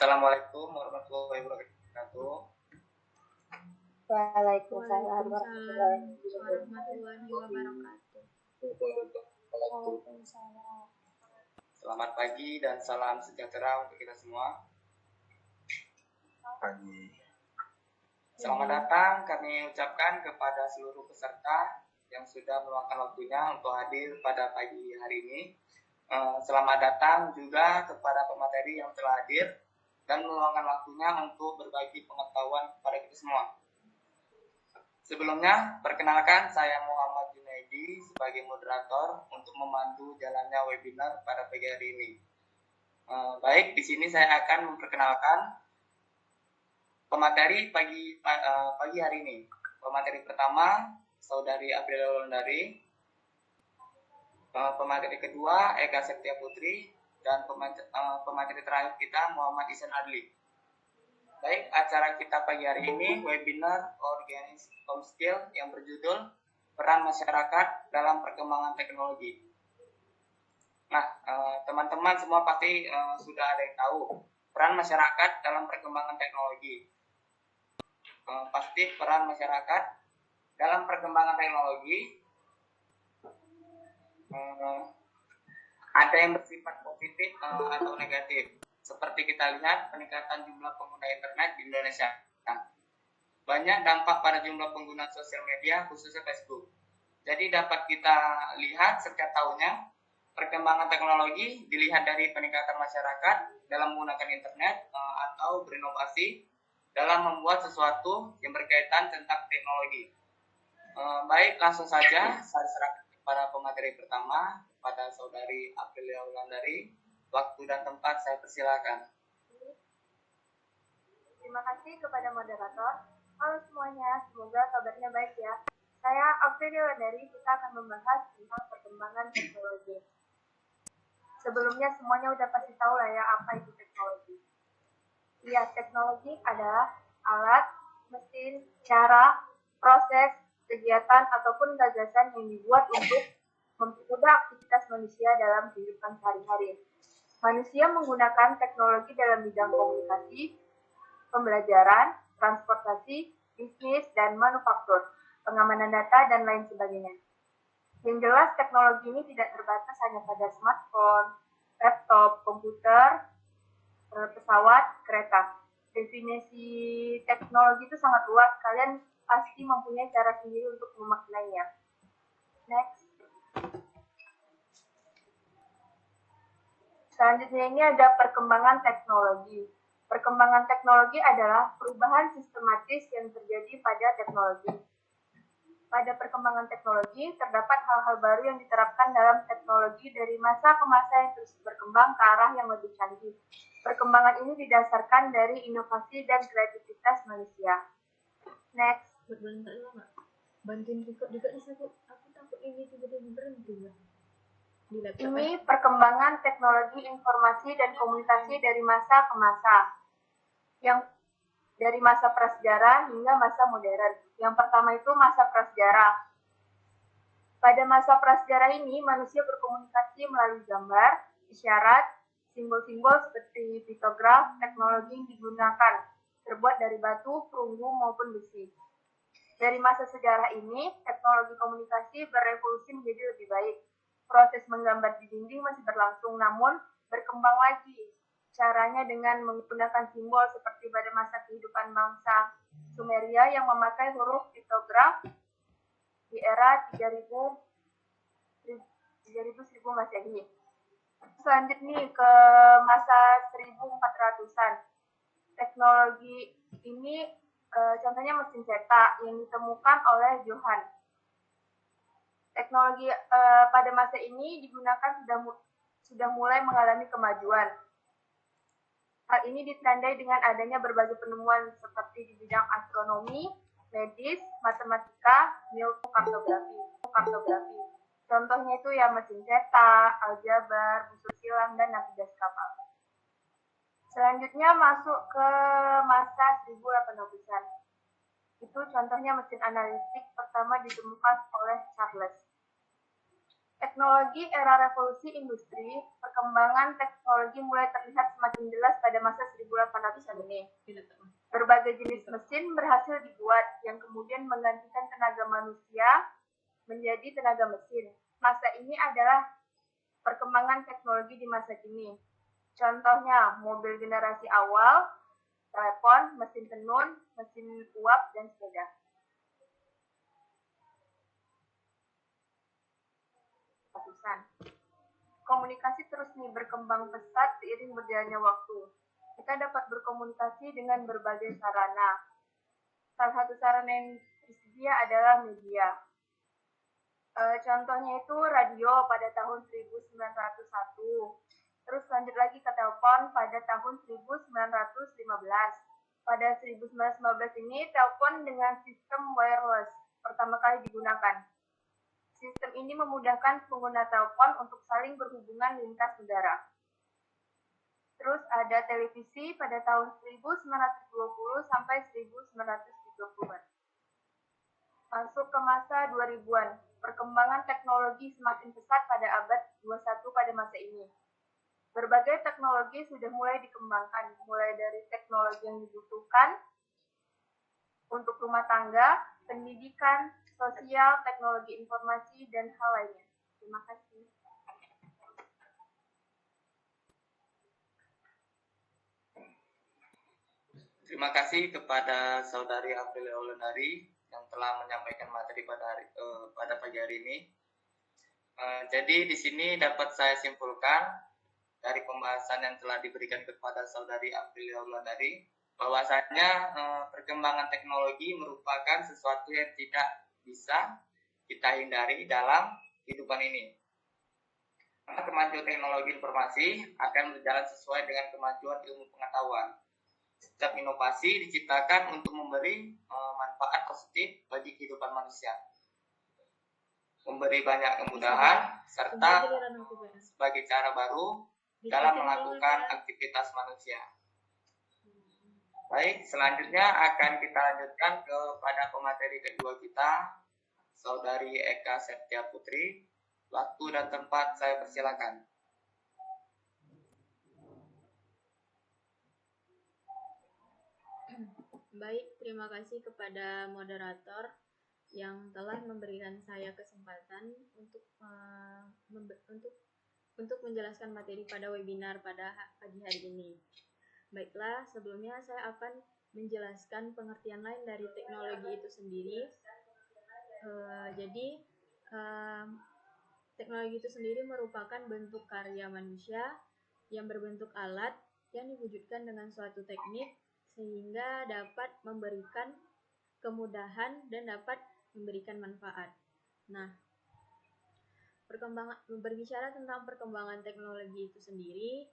Assalamualaikum warahmatullahi wabarakatuh. Waalaikumsalam Waalaikumsalam warahmatullahi wabarakatuh. Waalaikumsalam. Selamat pagi dan salam sejahtera untuk kita semua. Pagi. Selamat datang kami ucapkan kepada seluruh peserta yang sudah meluangkan waktunya untuk hadir pada pagi hari ini. Selamat datang juga kepada pemateri yang telah hadir dan meluangkan waktunya untuk berbagi pengetahuan kepada kita semua. Sebelumnya, perkenalkan saya Muhammad Junaidi sebagai moderator untuk memandu jalannya webinar pada pagi hari ini. Baik, di sini saya akan memperkenalkan pemateri pagi hari ini. Pemateri pertama, Saudari Aprilia Wulandari. Pemateri kedua, Eka Septia Putri. Dan pemateri terakhir kita, Muhammad Ihsan Adli. Baik, acara kita pagi hari ini, webinar Organis Skill yang berjudul Peran Masyarakat dalam Perkembangan Teknologi. Nah, teman-teman semua pasti sudah ada yang tahu peran masyarakat dalam perkembangan teknologi. Pasti peran masyarakat dalam perkembangan teknologi ada yang bersifat positif atau negatif. Seperti kita lihat peningkatan jumlah pengguna internet di Indonesia. Banyak dampak pada jumlah pengguna sosial media, khususnya Facebook. Jadi dapat kita lihat setiap tahunnya perkembangan teknologi dilihat dari peningkatan masyarakat dalam menggunakan internet atau berinovasi dalam membuat sesuatu yang berkaitan tentang teknologi. Baik, langsung saja saya serahkan kepada pemateri pertama, pada Saudari Aprilia Wulandari. Waktu dan tempat saya persilakan. Terima kasih kepada moderator. Halo semuanya, semoga kabarnya baik ya. Saya Aprilia Wulandari, kita akan membahas tentang perkembangan teknologi. Sebelumnya semuanya udah pasti tahu lah ya apa itu teknologi. Ya, teknologi adalah alat, mesin, cara, proses, kegiatan, ataupun gagasan yang dibuat untuk mempermudah aktivitas manusia dalam kehidupan sehari-hari. Manusia menggunakan teknologi dalam bidang komunikasi, pembelajaran, transportasi, bisnis, dan manufaktur, pengamanan data, dan lain sebagainya. Yang jelas, teknologi ini tidak terbatas hanya pada smartphone, laptop, komputer, pesawat, kereta. Definisi teknologi itu sangat luas, kalian pasti mempunyai cara sendiri untuk memaknainya. Next. Selanjutnya ini ada perkembangan teknologi. Perkembangan teknologi adalah perubahan sistematis yang terjadi pada teknologi. Pada perkembangan teknologi, terdapat hal-hal baru yang diterapkan dalam teknologi dari masa ke masa yang terus berkembang ke arah yang lebih canggih. Perkembangan ini didasarkan dari inovasi dan kreativitas manusia. Next. Bantuin juga bisa aku takut ini tiba-tiba berhenti ya. Ini perkembangan teknologi informasi dan komunikasi dari masa ke masa. Yang dari masa prasejarah hingga masa modern. Yang pertama itu masa prasejarah. Pada masa prasejarah ini, manusia berkomunikasi melalui gambar, isyarat, simbol-simbol seperti piktograf, teknologi yang digunakan, terbuat dari batu, perunggu, maupun besi. Dari masa sejarah ini, teknologi komunikasi berevolusi menjadi lebih baik. Proses menggambar di dinding masih berlangsung, namun berkembang lagi. Caranya dengan menggunakan simbol seperti pada masa kehidupan bangsa Sumeria yang memakai huruf piktograf di era 3000 Masehi. Selanjutnya ke masa 1400-an. Teknologi ini contohnya mesin cetak yang ditemukan oleh Johann. Teknologi pada masa ini digunakan sudah mulai mengalami kemajuan. Hal ini ditandai dengan adanya berbagai penemuan seperti di bidang astronomi, medis, matematika, kartografi. Contohnya itu ya mesin cetak, aljabar, busur silang, dan navigasi kapal. Selanjutnya masuk ke masa 1800-an. Itu contohnya mesin analitik pertama ditemukan oleh Charles. Teknologi era revolusi industri, perkembangan teknologi mulai terlihat semakin jelas pada masa 1800 1800-an ini. Diletak. Berbagai jenis mesin berhasil dibuat yang kemudian menggantikan tenaga manusia menjadi tenaga mesin. Masa ini adalah perkembangan teknologi di masa kini. Contohnya mobil generasi awal, telepon, mesin tenun, mesin uap, dan sepeda. Ratusan. Komunikasi terus berkembang pesat seiring berjalannya waktu. Kita dapat berkomunikasi dengan berbagai sarana. Salah satu sarana yang tersedia adalah media. Contohnya itu radio pada tahun 1901. Terus lanjut lagi ke telepon pada tahun 1915. Pada 1915 ini telepon dengan sistem wireless pertama kali digunakan. Sistem ini memudahkan pengguna telepon untuk saling berhubungan lintas negara. Terus ada televisi pada tahun 1920 sampai 1930-an. Masuk ke masa 2000-an. Perkembangan teknologi semakin pesat pada abad 21 pada masa ini. Berbagai teknologi sudah mulai dikembangkan, mulai dari teknologi yang dibutuhkan untuk rumah tangga, pendidikan, sosial, teknologi informasi, dan hal lainnya. Terima kasih. Terima kasih kepada Saudari Aprilia Wulandari yang telah menyampaikan materi pada pagi hari ini. Jadi di sini dapat saya simpulkan dari pembahasan yang telah diberikan kepada Saudari Aprilia Wulandari bahwasanya perkembangan teknologi merupakan sesuatu yang tidak bisa kita hindari dalam kehidupan ini. Karena kemajuan teknologi informasi akan berjalan sesuai dengan kemajuan ilmu pengetahuan. Setiap inovasi diciptakan untuk memberi manfaat positif bagi kehidupan manusia, memberi banyak kemudahan, serta sebagai cara baru dalam melakukan aktivitas manusia. Baik, selanjutnya akan kita lanjutkan kepada pemateri kedua kita, Saudari Eka Septia Putri. Waktu dan tempat saya persilakan. Baik, terima kasih kepada moderator yang telah memberikan saya kesempatan untuk menjelaskan materi pada webinar pada pagi hari ini. Baiklah, sebelumnya saya akan menjelaskan pengertian lain dari teknologi itu sendiri. Teknologi itu sendiri merupakan bentuk karya manusia yang berbentuk alat yang diwujudkan dengan suatu teknik sehingga dapat memberikan kemudahan dan dapat memberikan manfaat. Nah, berbicara tentang perkembangan teknologi itu sendiri,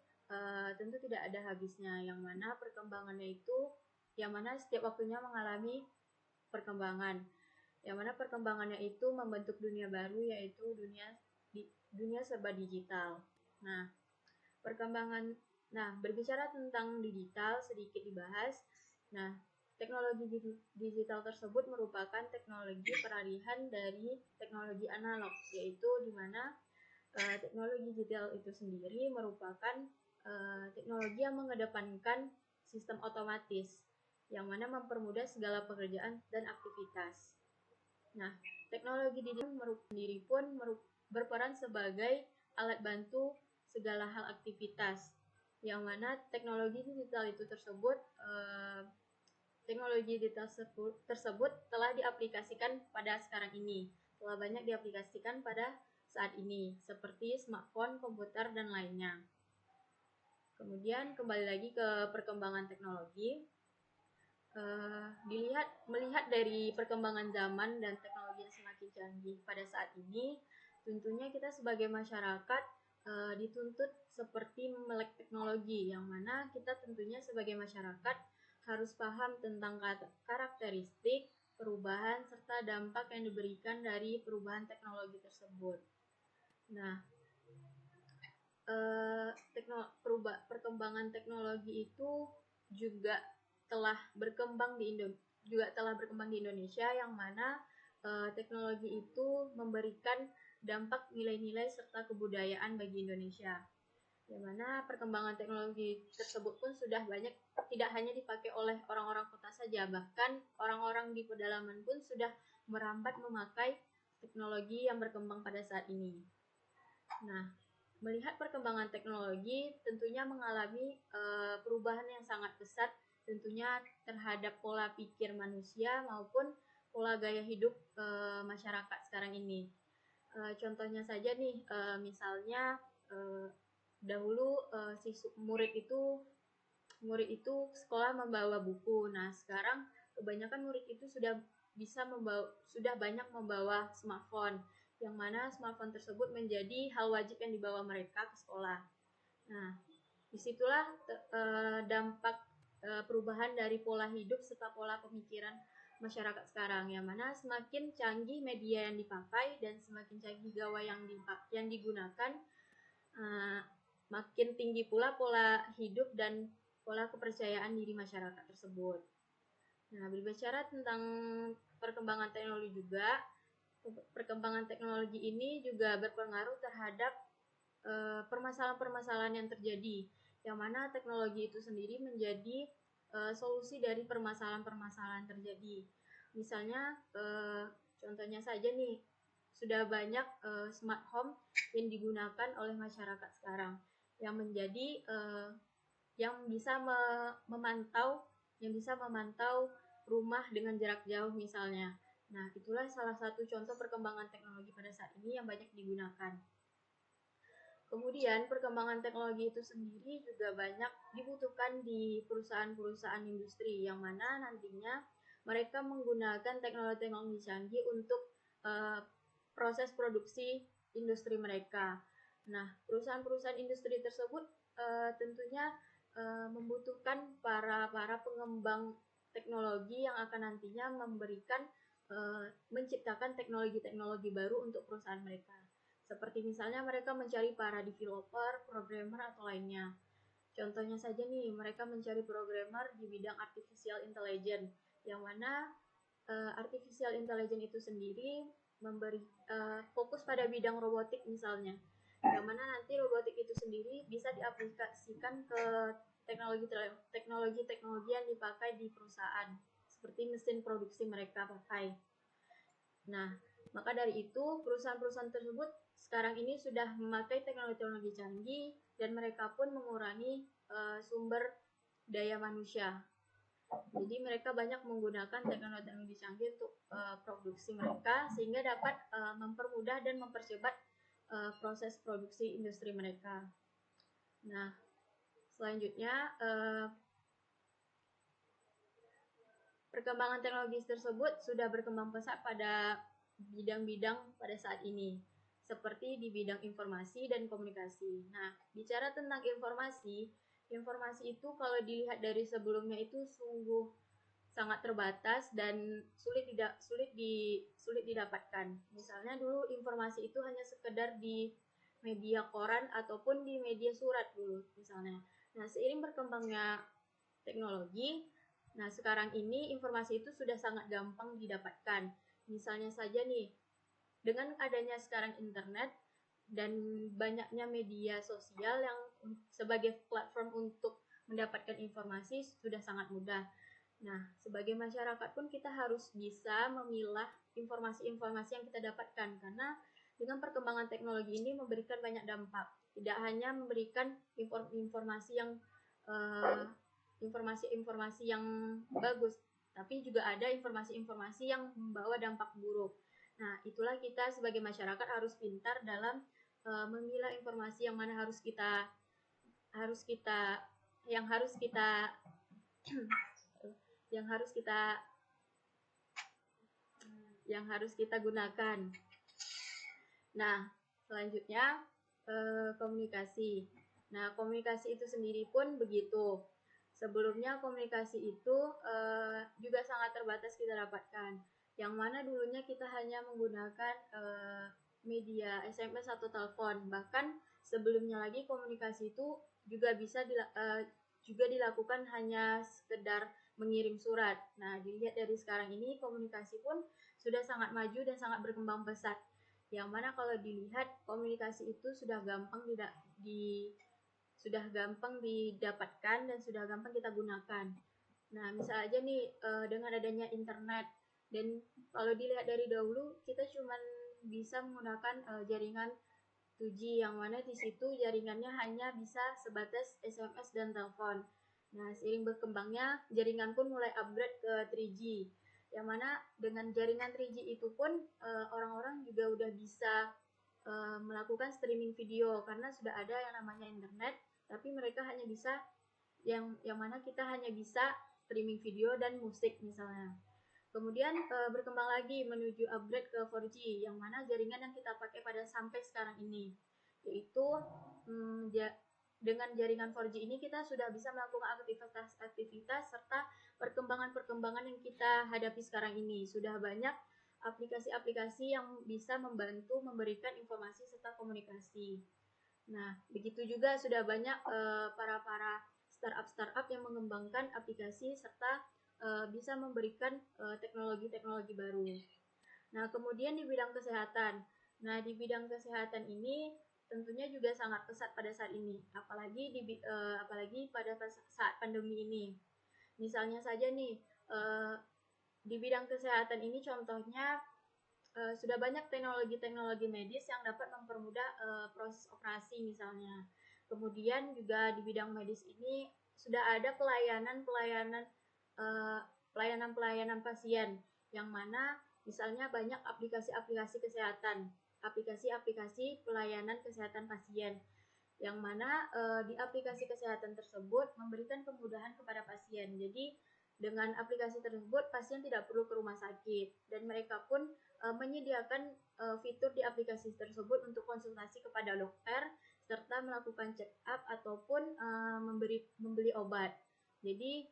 tentu tidak ada habisnya, yang mana setiap waktunya mengalami perkembangan, yang mana perkembangannya itu membentuk dunia baru, yaitu dunia serba digital. Berbicara tentang digital sedikit dibahas. Nah, teknologi digital tersebut merupakan teknologi peralihan dari teknologi analog, yaitu di mana teknologi digital itu sendiri merupakan teknologi yang mengedepankan sistem otomatis, yang mana mempermudah segala pekerjaan dan aktivitas. Nah, teknologi digital sendiri pun berperan sebagai alat bantu segala hal aktivitas, yang mana teknologi digital tersebut telah diaplikasikan pada sekarang ini, telah banyak diaplikasikan pada saat ini, seperti smartphone, komputer, dan lainnya. Kemudian kembali lagi ke perkembangan teknologi, melihat dari perkembangan zaman dan teknologi yang semakin canggih pada saat ini, tentunya kita sebagai masyarakat dituntut seperti melek teknologi, yang mana kita tentunya sebagai masyarakat harus paham tentang karakteristik, perubahan, serta dampak yang diberikan dari perubahan teknologi tersebut. Nah, perkembangan teknologi itu juga telah berkembang di Indonesia, yang mana teknologi itu memberikan dampak nilai-nilai serta kebudayaan bagi Indonesia. Yang mana perkembangan teknologi tersebut pun sudah banyak tidak hanya dipakai oleh orang-orang kota saja, bahkan orang-orang di pedalaman pun sudah merambat memakai teknologi yang berkembang pada saat ini. Nah, melihat perkembangan teknologi tentunya mengalami perubahan yang sangat pesat tentunya terhadap pola pikir manusia maupun pola gaya hidup masyarakat sekarang ini. Contohnya saja nih, misalnya dahulu murid itu sekolah membawa buku. Nah, sekarang kebanyakan murid itu sudah banyak membawa smartphone, yang mana smartphone tersebut menjadi hal wajib yang dibawa mereka ke sekolah. Nah, disitulah dampak perubahan dari pola hidup serta pola pemikiran masyarakat sekarang, yang mana semakin canggih media yang dipakai dan semakin canggih gawai yang digunakan, makin tinggi pula pola hidup dan pola kepercayaan diri masyarakat tersebut. Nah, berbicara tentang perkembangan teknologi ini juga berpengaruh terhadap permasalahan-permasalahan yang terjadi, yang mana teknologi itu sendiri menjadi solusi dari permasalahan-permasalahan terjadi. Misalnya, contohnya saja nih, sudah banyak smart home yang digunakan oleh masyarakat sekarang, yang menjadi yang bisa memantau rumah dengan jarak jauh misalnya. Nah, itulah salah satu contoh perkembangan teknologi pada saat ini yang banyak digunakan. Kemudian, perkembangan teknologi itu sendiri juga banyak dibutuhkan di perusahaan-perusahaan industri, yang mana nantinya mereka menggunakan teknologi-teknologi canggih untuk proses produksi industri mereka. Nah, perusahaan-perusahaan industri tersebut tentunya membutuhkan para pengembang teknologi yang akan nantinya menciptakan teknologi-teknologi baru untuk perusahaan mereka. Seperti misalnya mereka mencari para developer, programmer, atau lainnya. Contohnya saja nih, mereka mencari programmer di bidang artificial intelligence, yang mana artificial intelligence itu sendiri memberi fokus pada bidang robotik misalnya, yang mana nanti robotik itu sendiri bisa diaplikasikan ke teknologi yang dipakai di perusahaan, seperti mesin produksi mereka pakai. Nah, maka dari itu perusahaan-perusahaan tersebut sekarang ini sudah memakai teknologi-teknologi canggih dan mereka pun mengurangi sumber daya manusia. Jadi mereka banyak menggunakan teknologi-teknologi canggih untuk produksi mereka, sehingga dapat mempermudah dan mempercepat proses produksi industri mereka. Nah, selanjutnya perkembangan teknologi tersebut sudah berkembang pesat pada bidang-bidang pada saat ini, seperti di bidang informasi dan komunikasi. Nah, bicara tentang informasi itu kalau dilihat dari sebelumnya itu sungguh sangat terbatas dan sulit didapatkan. Misalnya dulu informasi itu hanya sekedar di media koran ataupun di media surat dulu misalnya. Nah, seiring berkembangnya teknologi, nah sekarang ini informasi itu sudah sangat gampang didapatkan. Misalnya saja nih, dengan adanya sekarang internet dan banyaknya media sosial yang sebagai platform untuk mendapatkan informasi sudah sangat mudah. Nah, sebagai masyarakat pun kita harus bisa memilah informasi-informasi yang kita dapatkan, karena dengan perkembangan teknologi ini memberikan banyak dampak. Tidak hanya memberikan informasi yang bagus, tapi juga ada informasi-informasi yang membawa dampak buruk. Nah, itulah kita sebagai masyarakat harus pintar dalam memilah informasi yang mana yang harus kita gunakan. Nah, selanjutnya komunikasi. Nah, komunikasi itu sendiri pun begitu. Sebelumnya komunikasi itu juga sangat terbatas kita dapatkan, yang mana dulunya kita hanya menggunakan media SMS atau telepon. Bahkan sebelumnya lagi komunikasi itu juga bisa dilakukan hanya sekedar mengirim surat. Nah, dilihat dari sekarang ini komunikasi pun sudah sangat maju dan sangat berkembang pesat. Yang mana kalau dilihat komunikasi itu sudah gampang sudah gampang didapatkan dan sudah gampang kita gunakan. Nah, misal aja nih dengan adanya internet, dan kalau dilihat dari dahulu kita cuma bisa menggunakan jaringan 2G, yang mana di situ jaringannya hanya bisa sebatas SMS dan telepon. Nah, seiring berkembangnya jaringan pun mulai upgrade ke 3G, yang mana dengan jaringan 3G itu pun orang-orang juga udah bisa melakukan streaming video karena sudah ada yang namanya internet, tapi mereka hanya bisa yang mana kita hanya bisa streaming video dan musik misalnya. Kemudian berkembang lagi menuju upgrade ke 4G, yang mana jaringan yang kita pakai pada sampai sekarang ini, yaitu dengan jaringan 4G ini kita sudah bisa melakukan aktivitas serta perkembangan-perkembangan yang kita hadapi sekarang ini. Sudah banyak aplikasi-aplikasi yang bisa membantu memberikan informasi serta komunikasi. Nah, begitu juga sudah banyak para startup yang mengembangkan aplikasi serta bisa memberikan teknologi-teknologi baru. Nah, kemudian di bidang kesehatan. Nah, di bidang kesehatan ini tentunya juga sangat pesat pada saat ini, apalagi pada saat pandemi ini. Misalnya saja nih, di bidang kesehatan ini contohnya sudah banyak teknologi-teknologi medis yang dapat mempermudah proses operasi misalnya. Kemudian juga di bidang medis ini sudah ada pelayanan pasien, yang mana misalnya banyak aplikasi-aplikasi kesehatan, aplikasi-aplikasi pelayanan kesehatan pasien, yang mana di aplikasi kesehatan tersebut memberikan kemudahan kepada pasien. Jadi dengan aplikasi tersebut pasien tidak perlu ke rumah sakit, dan mereka pun menyediakan fitur di aplikasi tersebut untuk konsultasi kepada dokter serta melakukan check up ataupun membeli obat. Jadi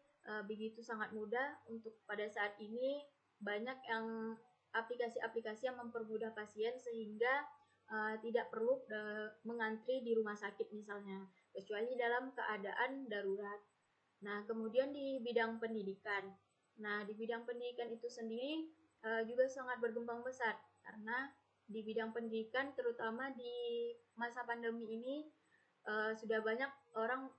begitu sangat mudah untuk pada saat ini, banyak yang aplikasi-aplikasi yang mempermudah pasien sehingga tidak perlu mengantri di rumah sakit misalnya, kecuali dalam keadaan darurat. Nah, kemudian di bidang pendidikan. Nah, di bidang pendidikan itu sendiri juga sangat berkembang pesat, karena di bidang pendidikan terutama di masa pandemi ini sudah banyak orang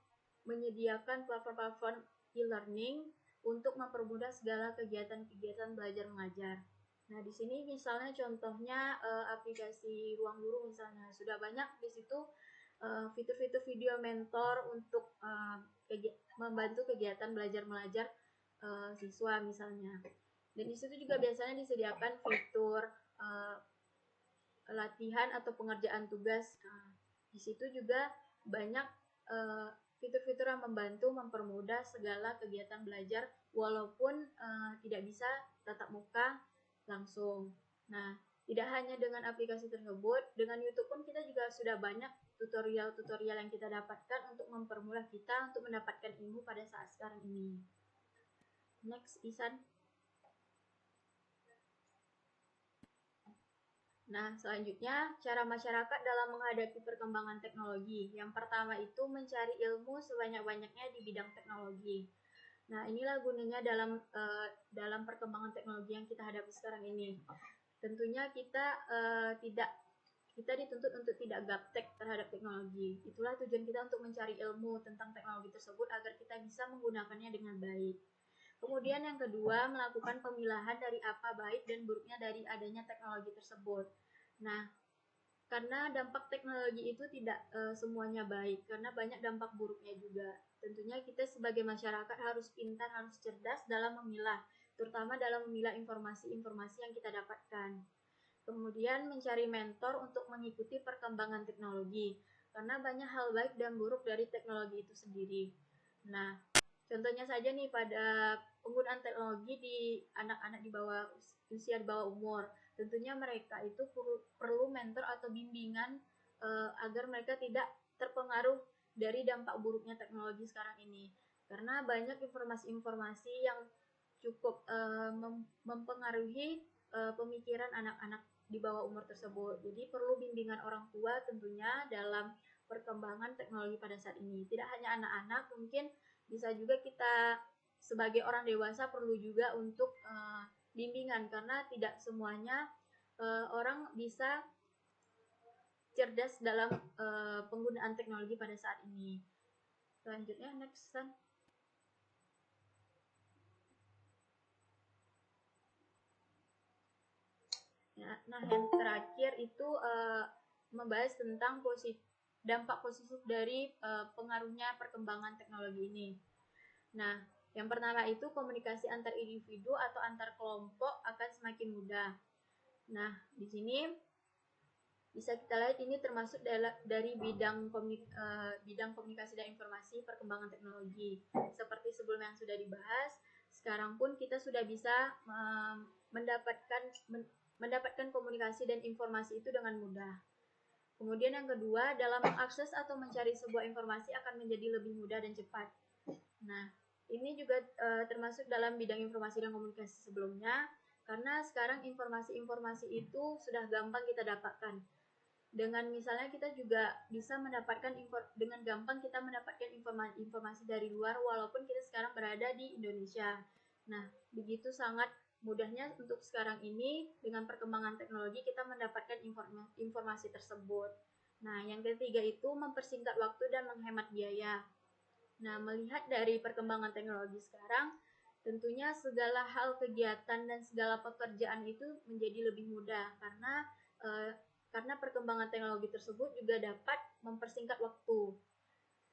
menyediakan platform-platform e-learning untuk mempermudah segala kegiatan-kegiatan belajar mengajar. Nah, di sini misalnya contohnya aplikasi Ruang Guru misalnya, sudah banyak di situ fitur-fitur video mentor untuk membantu kegiatan belajar mengajar siswa misalnya. Dan di situ juga biasanya disediakan fitur latihan atau pengerjaan tugas. Nah, di situ juga banyak fitur-fitur yang membantu mempermudah segala kegiatan belajar walaupun tidak bisa tatap muka langsung. Nah, tidak hanya dengan aplikasi tersebut, dengan YouTube pun kita juga sudah banyak tutorial-tutorial yang kita dapatkan untuk mempermudah kita untuk mendapatkan ilmu pada saat sekarang ini. Next, Isan. Nah, selanjutnya, cara masyarakat dalam menghadapi perkembangan teknologi. Yang pertama itu mencari ilmu sebanyak-banyaknya di bidang teknologi. Nah, inilah gunanya dalam perkembangan teknologi yang kita hadapi sekarang ini. Tentunya kita dituntut untuk tidak gaptek terhadap teknologi. Itulah tujuan kita untuk mencari ilmu tentang teknologi tersebut agar kita bisa menggunakannya dengan baik. Kemudian yang kedua, melakukan pemilahan dari apa baik dan buruknya dari adanya teknologi tersebut. Nah, karena dampak teknologi itu tidak semuanya baik, karena banyak dampak buruknya juga. Tentunya kita sebagai masyarakat harus pintar, harus cerdas dalam memilah, terutama dalam memilah informasi-informasi yang kita dapatkan. Kemudian mencari mentor untuk mengikuti perkembangan teknologi, karena banyak hal baik dan buruk dari teknologi itu sendiri. Nah, contohnya saja nih pada penggunaan teknologi di anak-anak di bawah usia di bawah umur. Tentunya mereka itu perlu mentor atau bimbingan agar mereka tidak terpengaruh dari dampak buruknya teknologi sekarang ini. Karena banyak informasi-informasi yang cukup mempengaruhi pemikiran anak-anak di bawah umur tersebut. Jadi perlu bimbingan orang tua tentunya dalam perkembangan teknologi pada saat ini. Tidak hanya anak-anak, mungkin bisa juga kita sebagai orang dewasa perlu juga untuk bimbingan, karena tidak semuanya orang bisa cerdas dalam penggunaan teknologi pada saat ini. Selanjutnya next San. Nah, yang terakhir itu membahas tentang dampak positif dari pengaruhnya perkembangan teknologi ini. Nah, yang pertama itu komunikasi antar individu atau antar kelompok akan semakin mudah. Nah, di sini bisa kita lihat ini termasuk dari bidang komunikasi dan informasi perkembangan teknologi. Seperti sebelum yang sudah dibahas, sekarang pun kita sudah bisa mendapatkan komunikasi dan informasi itu dengan mudah. Kemudian yang kedua, dalam mengakses atau mencari sebuah informasi akan menjadi lebih mudah dan cepat. Nah, ini juga termasuk dalam bidang informasi dan komunikasi sebelumnya, karena sekarang informasi-informasi itu sudah gampang kita dapatkan. Dengan misalnya kita juga bisa mendapatkan dengan gampang kita mendapatkan informasi dari luar walaupun kita sekarang berada di Indonesia. Nah, begitu sangat mudahnya untuk sekarang ini dengan perkembangan teknologi kita mendapatkan informasi tersebut. Nah, yang ketiga itu mempersingkat waktu dan menghemat biaya. Nah, melihat dari perkembangan teknologi sekarang, tentunya segala hal kegiatan dan segala pekerjaan itu menjadi lebih mudah karena perkembangan teknologi tersebut juga dapat mempersingkat waktu.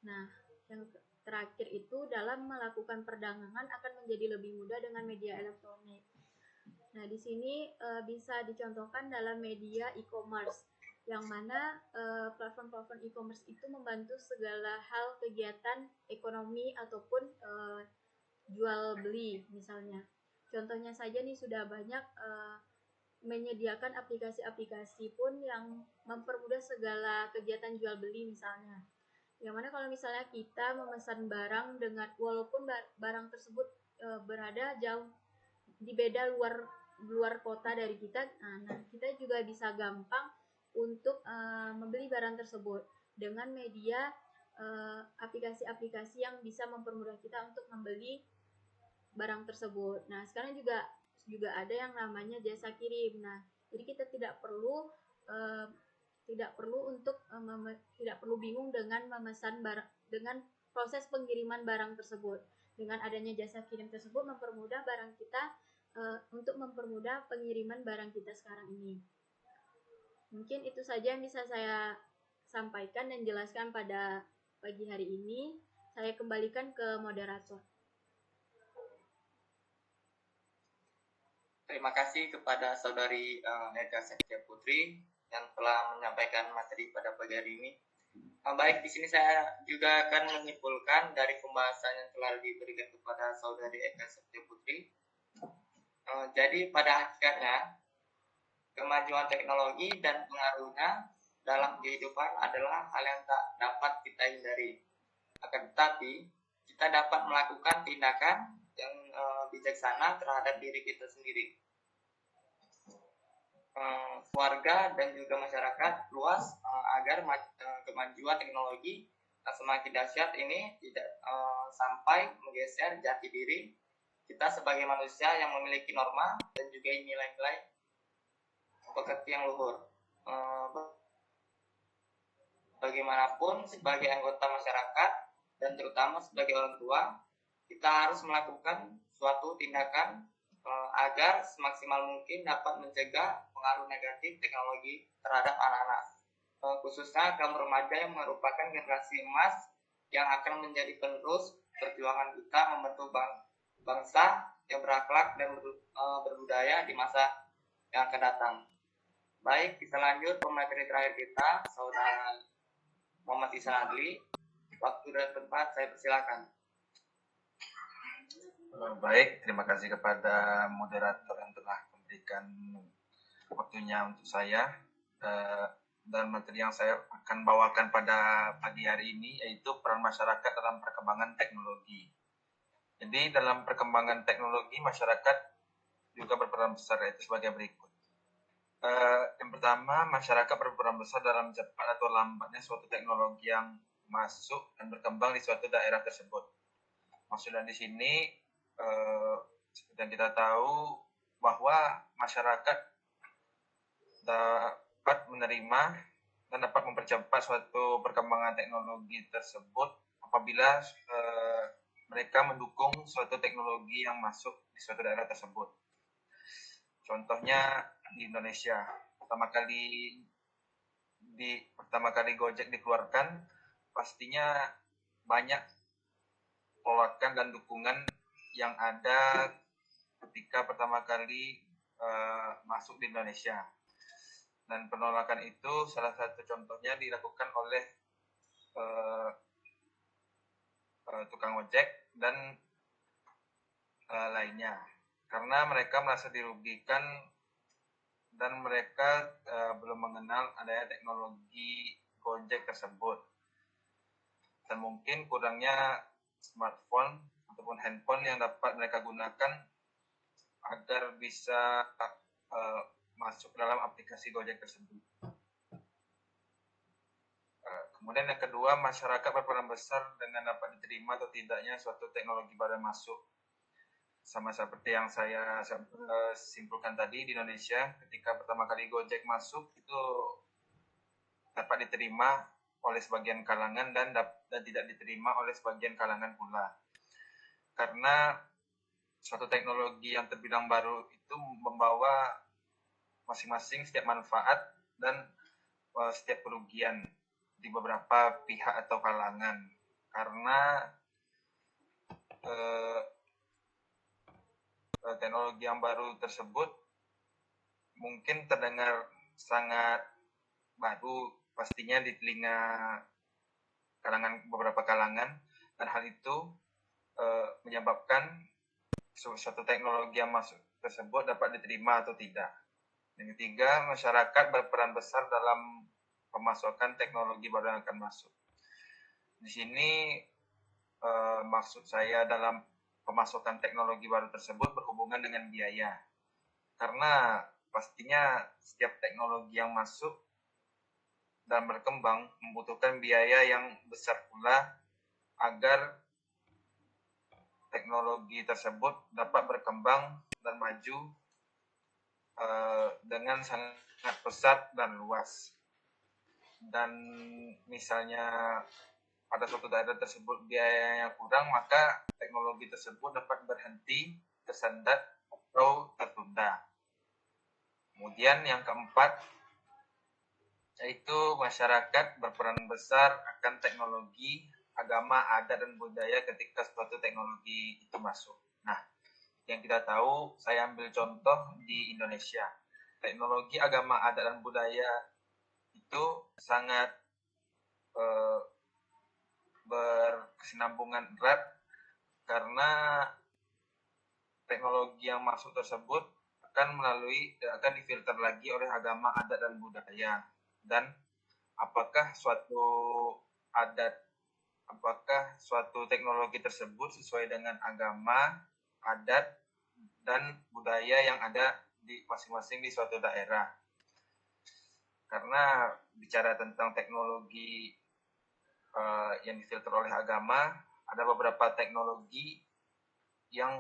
Nah, yang terakhir itu dalam melakukan perdagangan akan menjadi lebih mudah dengan media elektronik. Nah, di sini bisa dicontohkan dalam media e-commerce, yang mana platform-platform e-commerce itu membantu segala hal kegiatan ekonomi ataupun jual beli misalnya. Contohnya saja nih sudah banyak menyediakan aplikasi-aplikasi pun yang mempermudah segala kegiatan jual beli misalnya. Yang mana kalau misalnya kita memesan barang dengan walaupun barang tersebut berada jauh di beda luar kota dari kita, nah kita juga bisa gampang untuk membeli barang tersebut dengan media aplikasi-aplikasi yang bisa mempermudah kita untuk membeli barang tersebut. Nah, sekarang juga ada yang namanya jasa kirim. Nah, jadi kita tidak perlu tidak perlu bingung dengan memesan barang dengan proses pengiriman barang tersebut. Dengan adanya jasa kirim tersebut mempermudah barang kita untuk mempermudah pengiriman barang kita sekarang ini. Mungkin itu saja yang bisa saya sampaikan dan jelaskan pada pagi hari ini. Saya kembalikan ke moderator. Terima kasih kepada Saudari Eka Septia Putri yang telah menyampaikan materi pada pagi hari ini. Baik, di sini saya juga akan menyimpulkan dari pembahasan yang telah diberikan kepada Saudari Eka Septia Putri. Jadi pada hakikatnya kemajuan teknologi dan pengaruhnya dalam kehidupan adalah hal yang tak dapat kita hindari. Akan tetapi kita dapat melakukan tindakan yang bijaksana terhadap diri kita sendiri, keluarga dan juga masyarakat luas agar kemajuan teknologi semakin dahsyat ini tidak sampai menggeser jati diri kita sebagai manusia yang memiliki norma dan juga nilai-nilai pekerti yang luhur. Bagaimanapun sebagai anggota masyarakat dan terutama sebagai orang tua, kita harus melakukan suatu tindakan agar semaksimal mungkin dapat mencegah pengaruh negatif teknologi terhadap anak-anak, khususnya kaum remaja yang merupakan generasi emas yang akan menjadi penerus perjuangan kita membentuk bangsa yang berakhlak dan berbudaya di masa yang akan datang. Baik, kita lanjut pemateri terakhir kita, Saudara Muhammad Ihsan Adli. Waktu dan tempat saya persilakan. Baik, terima kasih kepada moderator yang telah memberikan waktunya untuk saya. Dan materi yang saya akan bawakan pada pagi hari ini yaitu peran masyarakat dalam perkembangan teknologi. Jadi dalam perkembangan teknologi masyarakat juga berperan besar, yaitu sebagai berikut. Yang pertama, masyarakat berperan besar dalam cepat atau lambatnya suatu teknologi yang masuk dan berkembang di suatu daerah tersebut. Maksudnya di sini seperti yang kita tahu bahwa masyarakat dapat menerima dan dapat mempercepat suatu perkembangan teknologi tersebut apabila mereka mendukung suatu teknologi yang masuk di suatu daerah tersebut. Contohnya di Indonesia, pertama kali Gojek dikeluarkan, pastinya banyak penolakan dan dukungan yang ada ketika pertama kali masuk di Indonesia. Dan penolakan itu salah satu contohnya dilakukan oleh tukang ojek dan lainnya, karena mereka merasa dirugikan dan mereka belum mengenal adanya teknologi Gojek tersebut, dan mungkin kurangnya smartphone ataupun handphone yang dapat mereka gunakan agar bisa masuk dalam aplikasi Gojek tersebut. Kemudian yang kedua, masyarakat berperan besar dengan dapat diterima atau tidaknya suatu teknologi baru masuk. Sama seperti yang saya simpulkan tadi, di Indonesia ketika pertama kali Gojek masuk itu dapat diterima oleh sebagian kalangan dan tidak diterima oleh sebagian kalangan pula. Karena suatu teknologi yang terbilang baru itu membawa masing-masing setiap manfaat dan setiap kerugian di beberapa pihak atau kalangan, karena teknologi yang baru tersebut mungkin terdengar sangat baru pastinya di telinga beberapa kalangan, dan hal itu menyebabkan suatu teknologi yang masuk tersebut dapat diterima atau tidak. Yang ketiga, masyarakat berperan besar dalam pemasukan teknologi baru yang akan masuk. Di sini maksud saya dalam pemasukan teknologi baru tersebut berhubungan dengan biaya. Karena pastinya setiap teknologi yang masuk dan berkembang membutuhkan biaya yang besar pula agar teknologi tersebut dapat berkembang dan maju dengan sangat pesat dan luas. Dan misalnya pada suatu daerah tersebut biayanya kurang, maka teknologi tersebut dapat berhenti, tersendat, atau tertunda. Kemudian yang keempat, yaitu masyarakat berperan besar akan teknologi, agama, adat, dan budaya ketika suatu teknologi itu masuk. Nah, yang kita tahu, saya ambil contoh di Indonesia. Teknologi, agama, adat, dan budaya itu sangat berkesinambungan erat, karena teknologi yang masuk tersebut akan difilter lagi oleh agama, adat, dan budaya. Dan apakah suatu teknologi tersebut sesuai dengan agama, adat, dan budaya yang ada di masing-masing di suatu daerah. Karena bicara tentang teknologi yang difilter oleh agama, ada beberapa teknologi yang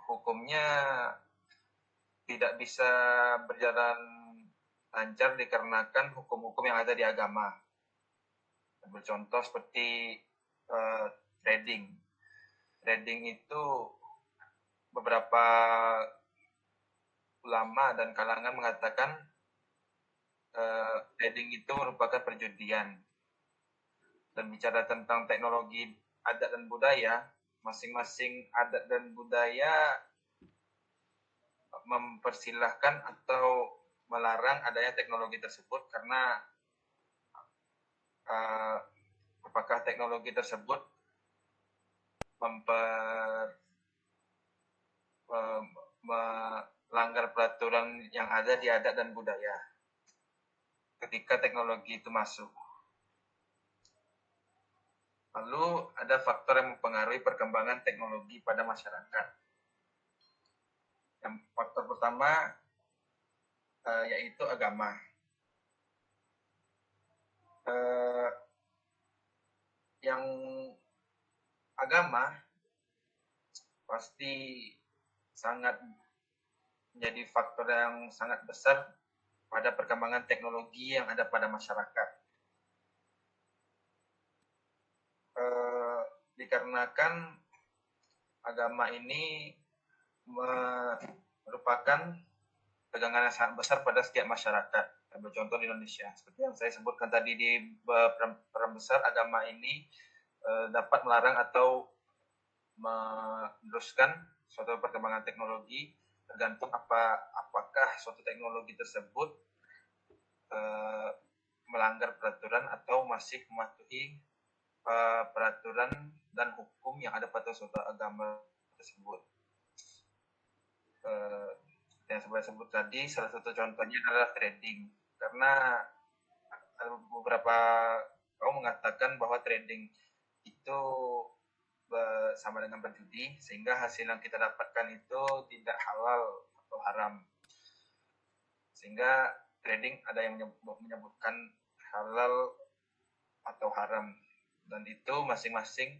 hukumnya tidak bisa berjalan lancar dikarenakan hukum-hukum yang ada di agama. Bercontoh seperti trading. Trading itu beberapa ulama dan kalangan mengatakan trading itu merupakan perjudian. Dan bicara tentang teknologi adat dan budaya, masing-masing adat dan budaya mempersilahkan atau melarang adanya teknologi tersebut, karena apakah teknologi tersebut melanggar peraturan yang ada di adat dan budaya ketika teknologi itu masuk. Lalu ada faktor yang mempengaruhi perkembangan teknologi pada masyarakat. Yang faktor pertama yaitu agama. Yang agama pasti sangat menjadi faktor yang sangat besar pada perkembangan teknologi yang ada pada masyarakat. dikarenakan agama ini merupakan pegangan yang sangat besar pada setiap masyarakat. Ambil contoh di Indonesia, seperti yang saya sebutkan tadi di peran besar, agama ini dapat melarang atau meneruskan suatu perkembangan teknologi tergantung apakah suatu teknologi tersebut melanggar peraturan atau masih mematuhi peraturan dan hukum yang ada pada suatu agama tersebut. Yang saya sebut tadi, salah satu contohnya adalah trading, karena ada beberapa kaum mengatakan bahwa trading itu sama dengan berjudi, sehingga hasil yang kita dapatkan itu tidak halal atau haram. Sehingga trading ada yang menyebutkan halal atau haram, dan itu masing-masing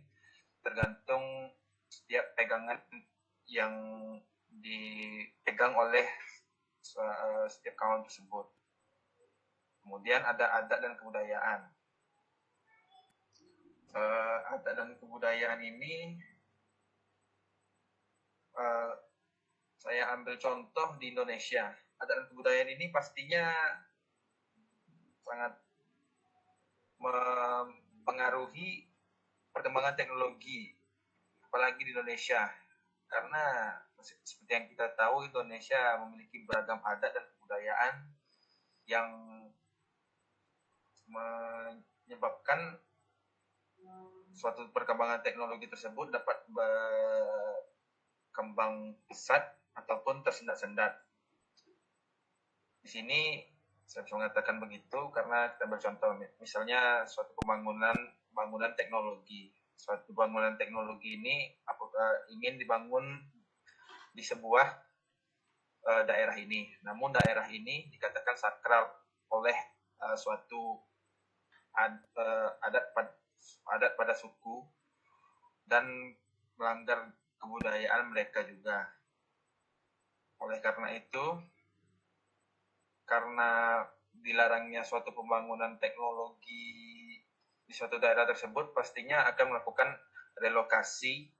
tergantung setiap pegangan yang dipegang oleh setiap kawan tersebut. Kemudian ada adat dan kebudayaan. Adat dan kebudayaan ini saya ambil contoh di Indonesia. Adat dan kebudayaan ini pastinya sangat mempengaruhi perkembangan teknologi, apalagi di Indonesia, karena seperti yang kita tahu, Indonesia memiliki beragam adat dan kebudayaan yang menyebabkan suatu perkembangan teknologi tersebut dapat berkembang pesat ataupun tersendat-sendat. Di sini saya bisa mengatakan begitu karena kita bercontoh, misalnya suatu bangunan teknologi. Suatu bangunan teknologi ini ingin dibangun di sebuah daerah ini. Namun daerah ini dikatakan sakral oleh suatu adat pada suku dan melanggar kebudayaan mereka juga. Oleh karena itu, karena dilarangnya suatu pembangunan teknologi di suatu daerah tersebut, pastinya akan melakukan relokasi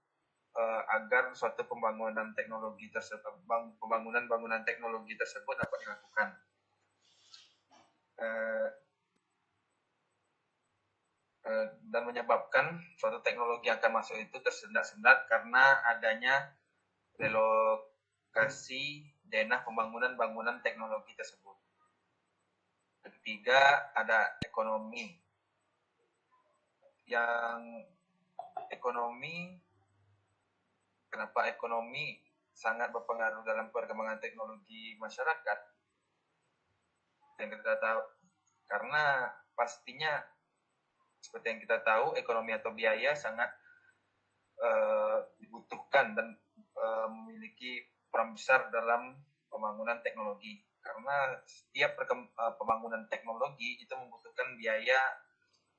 agar suatu pembangunan teknologi tersebut, bangunan teknologi tersebut dapat dilakukan. Dan menyebabkan suatu teknologi yang akan masuk itu tersendat-sendat karena adanya relokasi denah pembangunan bangunan teknologi tersebut. Ketiga, ada ekonomi. Kenapa ekonomi sangat berpengaruh dalam perkembangan teknologi masyarakat? Yang kita tahu, karena pastinya seperti yang kita tahu, ekonomi atau biaya sangat dibutuhkan dan memiliki peran besar dalam pembangunan teknologi. Karena setiap pembangunan teknologi itu membutuhkan biaya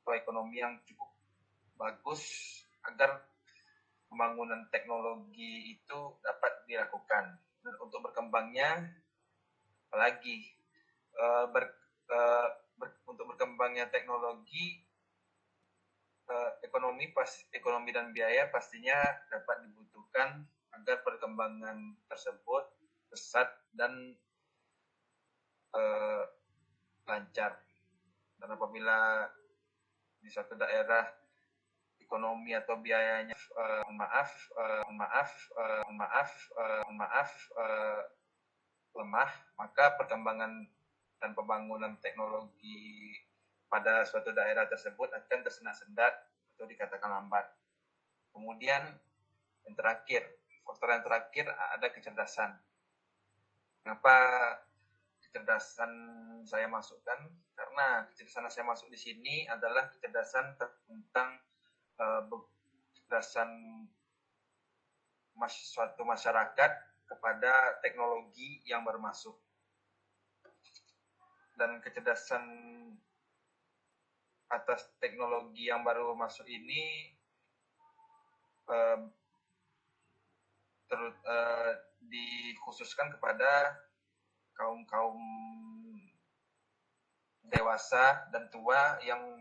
atau ekonomi yang cukup bagus agar pembangunan teknologi itu dapat dilakukan. Dan untuk berkembangnya, apalagi untuk berkembangnya teknologi, ekonomi dan biaya pastinya dapat dibutuhkan agar perkembangan tersebut pesat dan lancar. Dan apabila di suatu daerah ekonomi atau biayanya lemah, maka perkembangan dan pembangunan teknologi pada suatu daerah tersebut akan tersendat-sendat atau dikatakan lambat. Kemudian yang terakhir, faktor yang terakhir ada kecerdasan. Kenapa kecerdasan saya masukkan? Karena kecerdasan yang saya masuk di sini adalah kecerdasan tentang kecerdasan suatu masyarakat kepada teknologi yang baru masuk. Dan kecerdasan atas teknologi yang baru masuk ini dikhususkan kepada kaum dewasa dan tua yang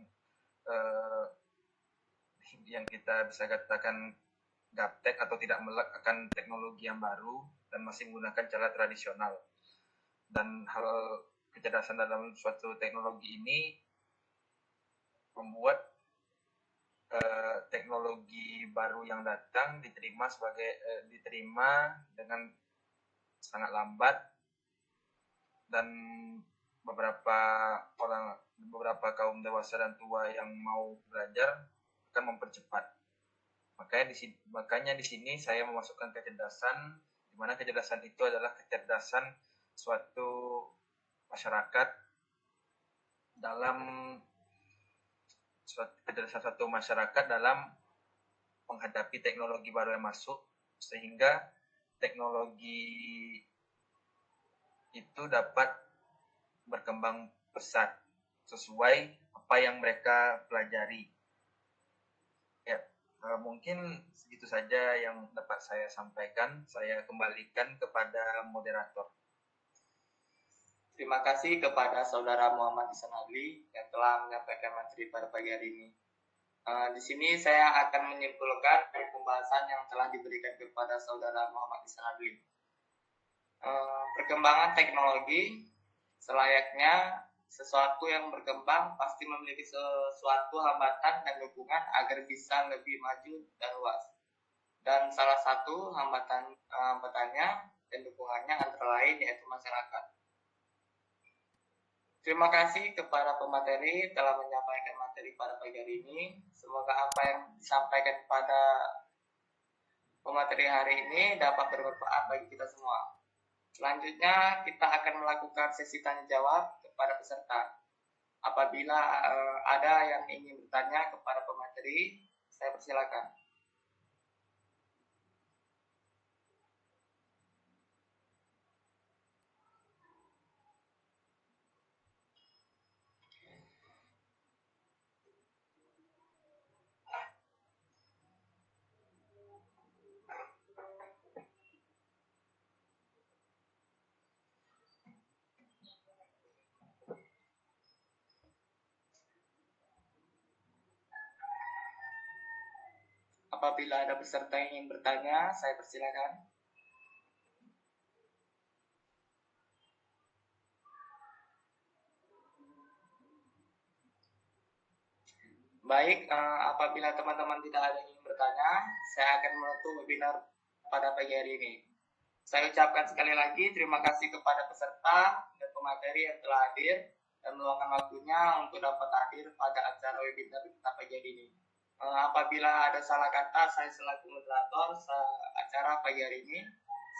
yang kita bisa katakan gaptek atau tidak melek akan teknologi yang baru dan masih menggunakan cara tradisional. Dan hal kecerdasan dalam suatu teknologi ini membuat teknologi baru yang datang diterima dengan sangat lambat, dan beberapa kaum dewasa dan tua yang mau belajar akan mempercepat. Makanya di sini saya memasukkan kecerdasan, di mana kecerdasan itu adalah kecerdasan suatu masyarakat dalam menghadapi teknologi baru yang masuk, sehingga teknologi itu dapat berkembang pesat sesuai apa yang mereka pelajari. Ya, mungkin segitu saja yang dapat saya sampaikan. Saya kembalikan kepada moderator. Terima kasih kepada Saudara Muhammad Ihsan Adli yang telah menyampaikan materi pada pagi hari ini. Di sini saya akan menyimpulkan dari pembahasan yang telah diberikan kepada Saudara Muhammad Ihsan Adli. Perkembangan teknologi selayaknya sesuatu yang berkembang pasti memiliki sesuatu hambatan dan dukungan agar bisa lebih maju dan luas. Dan salah satu hambatannya dan dukungannya antara lain yaitu masyarakat. Terima kasih kepada pemateri telah menyampaikan materi pada pagi hari ini. Semoga apa yang disampaikan pada pemateri hari ini dapat bermanfaat bagi kita semua. Selanjutnya kita akan melakukan sesi tanya jawab kepada peserta. Apabila ada yang ingin bertanya kepada pemateri, saya persilakan. Apabila ada peserta yang ingin bertanya, saya persilakan. Baik, apabila teman-teman tidak ada yang ingin bertanya, saya akan menutup webinar pada pagi hari ini. Saya ucapkan sekali lagi terima kasih kepada peserta dan pemateri yang telah hadir dan meluangkan waktunya untuk dapat hadir pada acara webinar kita pagi hari ini. Apabila ada salah kata, saya selaku moderator acara pagi hari ini,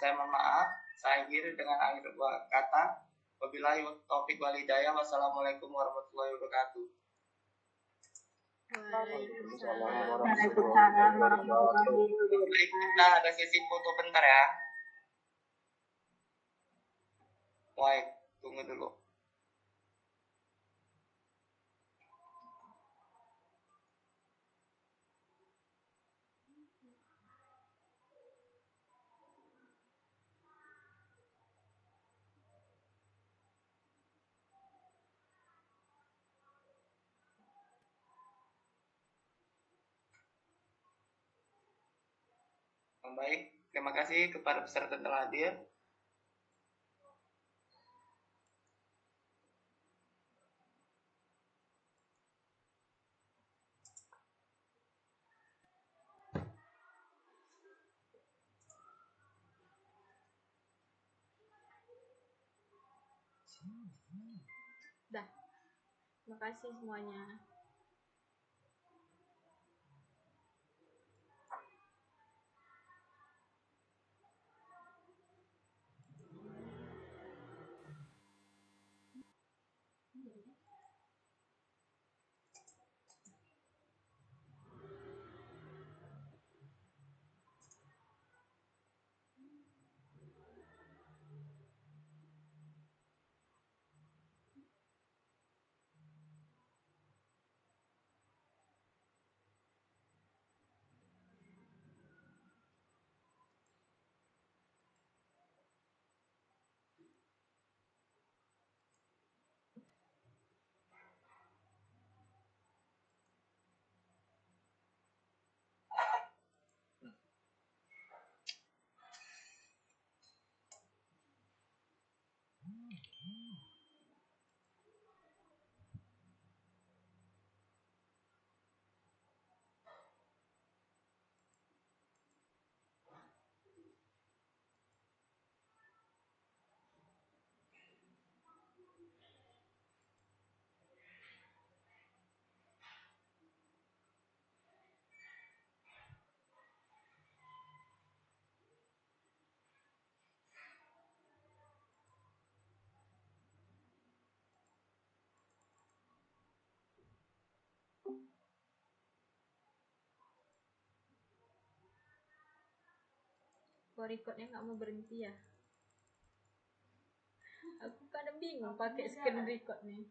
saya mohon maaf. Saya akhiri dengan akhir kata. Wabillahi taufiq wal hidayah. Wassalamualaikum warahmatullahi wabarakatuh. Waalaikumsalam. Baik, kita ada sesi foto bentar ya. Baik, tunggu dulu. Baik, terima kasih kepada peserta yang telah hadir. Dah. Terima kasih semuanya. Kok recordnya nggak mau berhenti ya? Aku kadang bingung pakai screen record nih.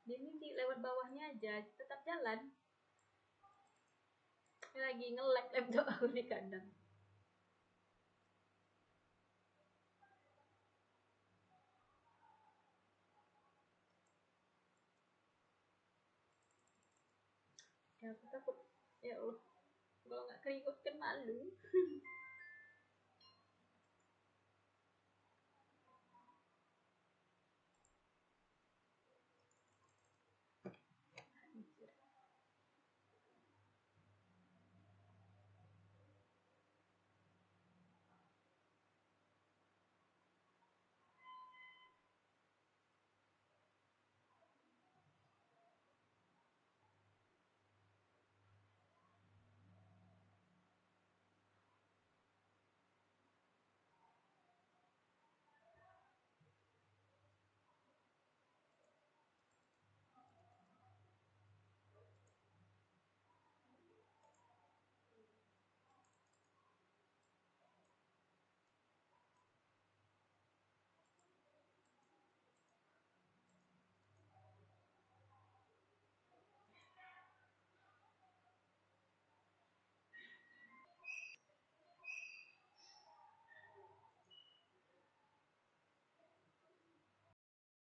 Dia ini lewat bawahnya aja tetap jalan. Ini lagi nge-lag laptop aku nih kadang. Ya aku takut, ya Allah, kalau nggak kerikut kan